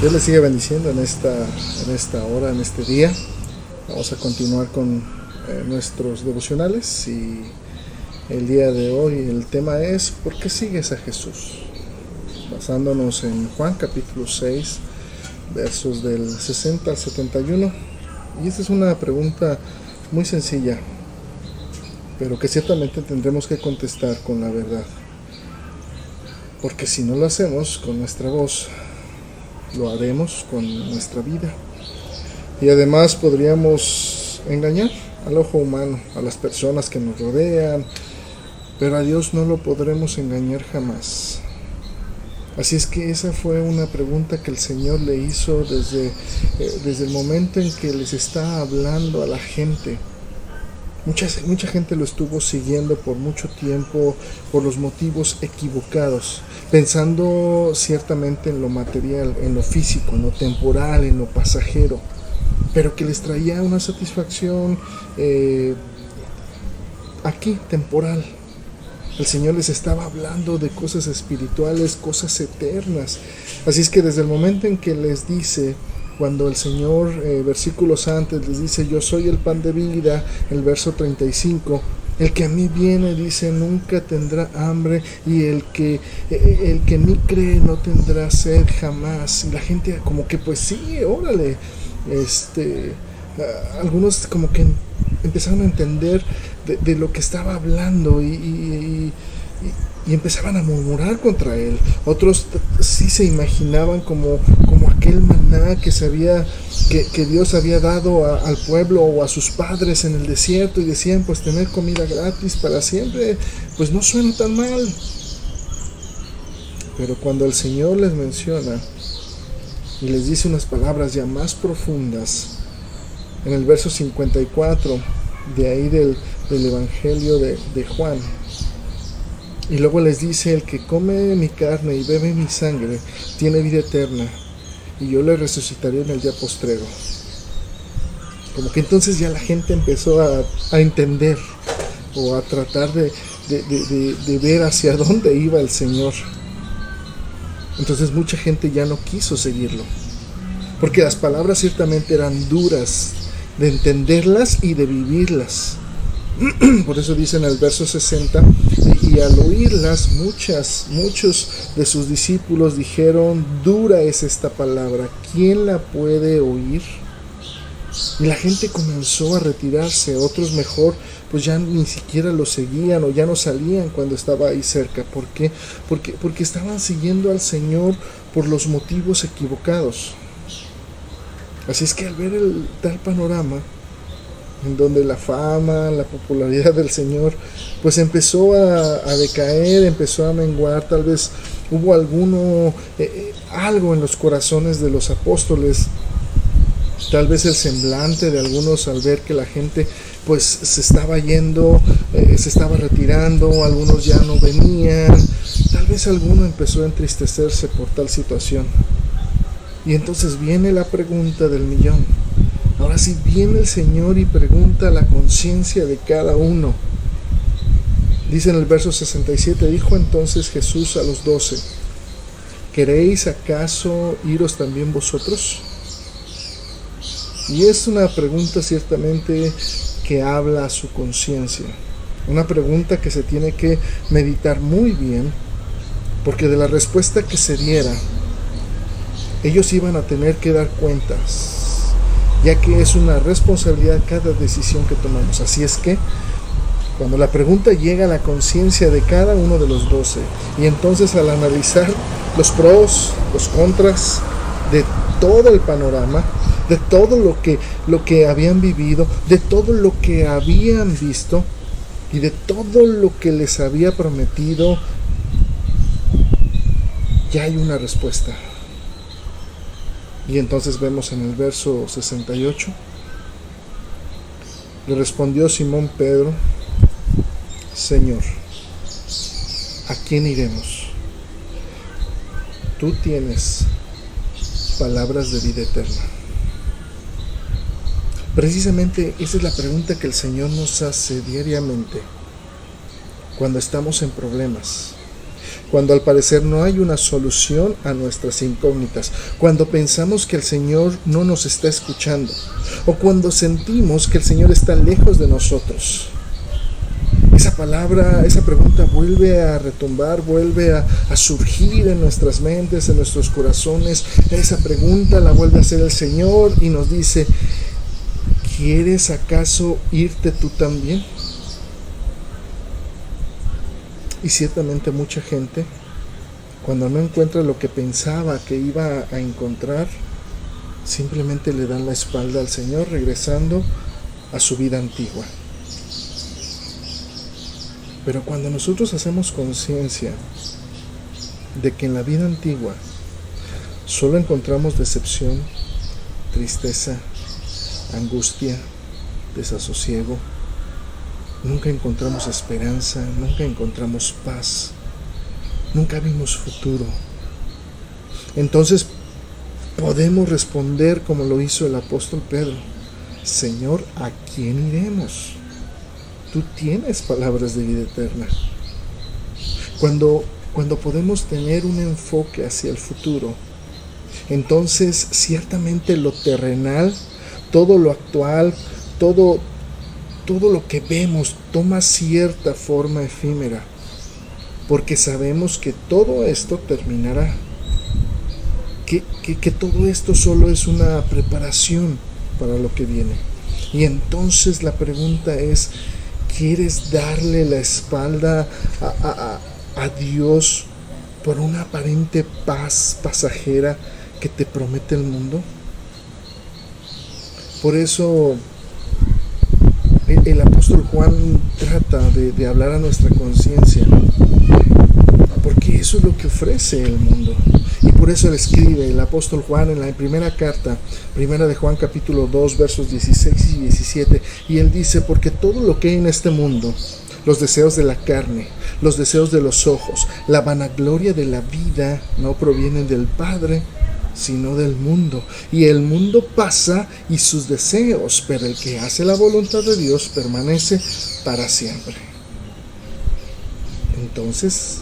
Dios les sigue bendiciendo en esta hora, en este día. Vamos a continuar con nuestros devocionales y el día de hoy el tema es ¿por qué sigues a Jesús? Basándonos en Juan capítulo 6, versos del 60 al 71. Y esta es una pregunta muy sencilla, pero que ciertamente tendremos que contestar con la verdad. Porque si no lo hacemos con nuestra voz, lo haremos con nuestra vida. Y además podríamos engañar al ojo humano, a las personas que nos rodean, pero a Dios no lo podremos engañar jamás. Así es que esa fue una pregunta que el Señor le hizo desde el momento en que les está hablando a la gente. Mucha gente lo estuvo siguiendo por mucho tiempo por los motivos equivocados, pensando ciertamente en lo material, en lo físico, en lo temporal, en lo pasajero, pero que les traía una satisfacción aquí, temporal. El Señor les estaba hablando de cosas espirituales, cosas eternas. Así es que desde el momento en que les dice, cuando el Señor, versículos antes, les dice, yo soy el pan de vida, el verso 35, el que a mí viene, dice, nunca tendrá hambre, y el que en mí cree no tendrá sed jamás. Y la gente como que pues sí, órale, algunos como que empezaron a entender de lo que estaba hablando y empezaban a murmurar contra él. Otros sí se imaginaban como aquel maná que Dios había dado al pueblo o a sus padres en el desierto, y decían, pues tener comida gratis para siempre, pues no suena tan mal. Pero cuando el Señor les menciona y les dice unas palabras ya más profundas, en el verso 54 de ahí del Evangelio de Juan, y luego les dice, el que come mi carne y bebe mi sangre tiene vida eterna, y yo le resucitaré en el día postrero. Como que entonces ya la gente empezó a entender o a tratar de ver hacia dónde iba el Señor. Entonces mucha gente ya no quiso seguirlo, porque las palabras ciertamente eran duras de entenderlas y de vivirlas. Por eso dice en el verso 60, y al oírlas muchos de sus discípulos dijeron, dura es esta palabra, ¿quién la puede oír? Y la gente comenzó a retirarse. Otros mejor pues ya ni siquiera lo seguían o ya no salían cuando estaba ahí cerca. ¿Por qué? Porque estaban siguiendo al Señor por los motivos equivocados. Así es que al ver el tal panorama en donde la fama, la popularidad del Señor pues empezó a decaer, empezó a menguar, tal vez hubo algo en los corazones de los apóstoles, tal vez el semblante de algunos al ver que la gente pues se estaba yendo, se estaba retirando, algunos ya no venían, tal vez alguno empezó a entristecerse por tal situación. Y entonces viene la pregunta del millón. Ahora sí viene el Señor y pregunta a la conciencia de cada uno. Dice en el verso 67, dijo entonces Jesús a los 12, ¿queréis acaso iros también vosotros? Y es una pregunta ciertamente que habla a su conciencia. Una pregunta que se tiene que meditar muy bien, porque de la respuesta que se diera, ellos iban a tener que dar cuentas, ya que es una responsabilidad cada decisión que tomamos. Así es que cuando la pregunta llega a la conciencia de cada uno de los 12, y entonces al analizar los pros, los contras de todo el panorama, de todo lo que habían vivido, de todo lo que habían visto y de todo lo que les había prometido, ya hay una respuesta. Y entonces vemos en el verso 68, le respondió Simón Pedro, Señor, ¿a quién iremos? Tú tienes palabras de vida eterna. Precisamente esa es la pregunta que el Señor nos hace diariamente cuando estamos en problemas, cuando al parecer no hay una solución a nuestras incógnitas, cuando pensamos que el Señor no nos está escuchando, o cuando sentimos que el Señor está lejos de nosotros. Esa palabra, esa pregunta vuelve a retumbar, vuelve a surgir en nuestras mentes, en nuestros corazones. Esa pregunta la vuelve a hacer el Señor y nos dice: ¿quieres acaso irte tú también? Y ciertamente mucha gente, cuando no encuentra lo que pensaba que iba a encontrar, simplemente le dan la espalda al Señor, regresando a su vida antigua. Pero cuando nosotros hacemos conciencia de que en la vida antigua solo encontramos decepción, tristeza, angustia, desasosiego, nunca encontramos esperanza, nunca encontramos paz, nunca vimos futuro, entonces podemos responder como lo hizo el apóstol Pedro: Señor, ¿a quién iremos? Tú tienes palabras de vida eterna. Cuando podemos tener un enfoque hacia el futuro, entonces ciertamente lo terrenal, todo lo actual, todo lo que vemos toma cierta forma efímera, porque sabemos que todo esto terminará, que todo esto solo es una preparación para lo que viene. Y entonces la pregunta es: ¿quieres darle la espalda a Dios por una aparente paz pasajera que te promete el mundo? Por eso el apóstol Juan trata de hablar a nuestra conciencia, porque eso es lo que ofrece el mundo. Y por eso él escribe, el apóstol Juan, en la primera carta, primera de Juan capítulo 2, versos 16 y 17, y él dice: porque todo lo que hay en este mundo, los deseos de la carne, los deseos de los ojos, la vanagloria de la vida, no provienen del Padre, sino del mundo. Y el mundo pasa y sus deseos, pero el que hace la voluntad de Dios permanece para siempre. Entonces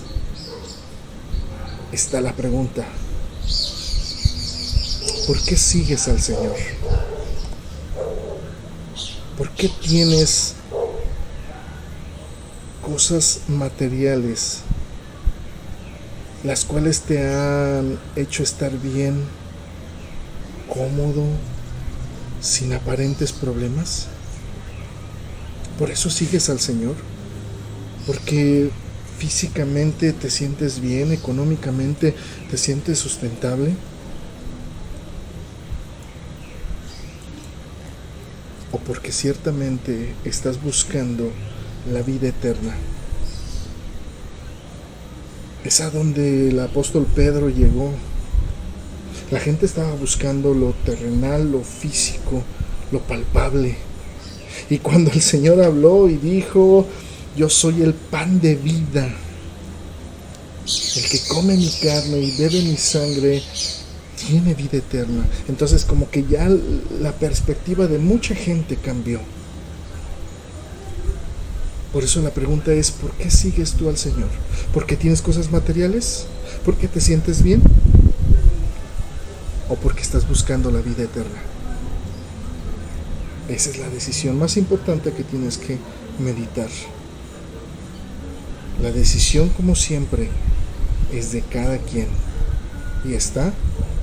está la pregunta: ¿por qué sigues al Señor? ¿Por qué tienes cosas materiales las cuales te han hecho estar bien, cómodo, sin aparentes problemas? ¿Por eso sigues al Señor? ¿Porque físicamente te sientes bien, económicamente te sientes sustentable? ¿O porque ciertamente estás buscando la vida eterna? Es a donde el apóstol Pedro llegó. La gente estaba buscando lo terrenal, lo físico, lo palpable. Y cuando el Señor habló y dijo: yo soy el pan de vida, el que come mi carne y bebe mi sangre tiene vida eterna. Entonces como que ya la perspectiva de mucha gente cambió. Por eso la pregunta es: ¿por qué sigues tú al Señor? ¿Porque tienes cosas materiales? ¿Porque te sientes bien? ¿O porque estás buscando la vida eterna? Esa es la decisión más importante que tienes que meditar. La decisión, como siempre, es de cada quien y está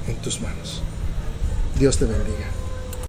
en tus manos. Dios te bendiga.